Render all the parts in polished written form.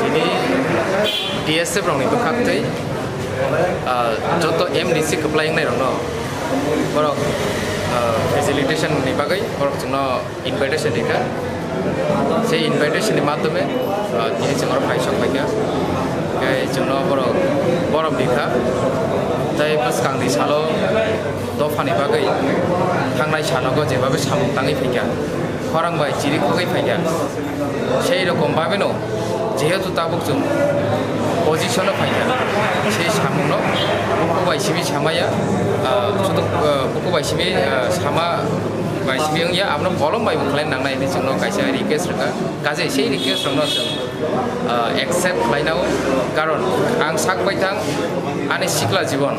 ini DSF rong ni bekaktai joto MDC keplaing nai rong no borok facilitation ni bagai borok jungno invitation dika sei invitation ni madhyome ini jungno paisok paikya kai jungno borok dika tai paskang di salo dofani bagai thangnai sanogo jebabe samung tangi paikya khorang bai jiri khogai paikya sei rokom babe no jehetu tabuk jung position paikya sei samung no buku bai sibi samaya sutuk buku bai sibi sama bai sibi ya amno kolom bai mukhlain nangnai ni jungno kaisa request raka kaje sei request rongno accept lainau karon ang sakbai thang ani sikla jibon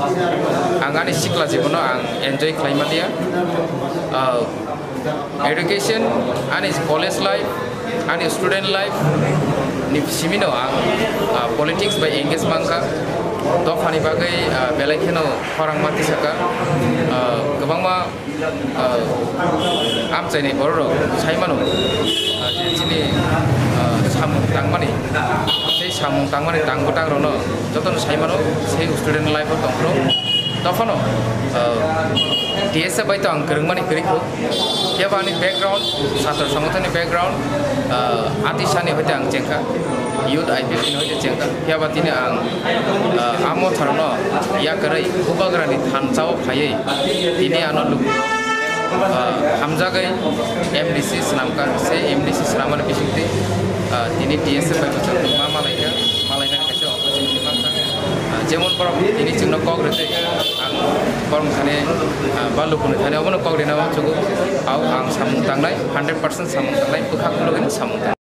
ang ani sikla jibono ang enjoy khlaimalia education ani college life ani student life ni simino ang politics by engage mangka dofani bagai belai kheno khorang mati saka gobangma amchaini bororo saimano jini samung tangmani sei samung tangmani tangbotang rono joton saimano sei student life tongro tofano DSF bai to ang kerengmani kerikho kebani background satro songthani background atisani hoite ang jengka youth IPF ni hoite jengka kebatini ang amo tharno yakai ubagrani thanchao phai tini ano luk hamjagai MDC senamka se MDC senaman bisingti tini DSF bai to malaika malaina kaisa opportunity mangka jemon por ini jungno kogrete ang korm khane balu kun khane obono kogrena chugo ang samung tangnai 100% samung tangnai bukhak login samung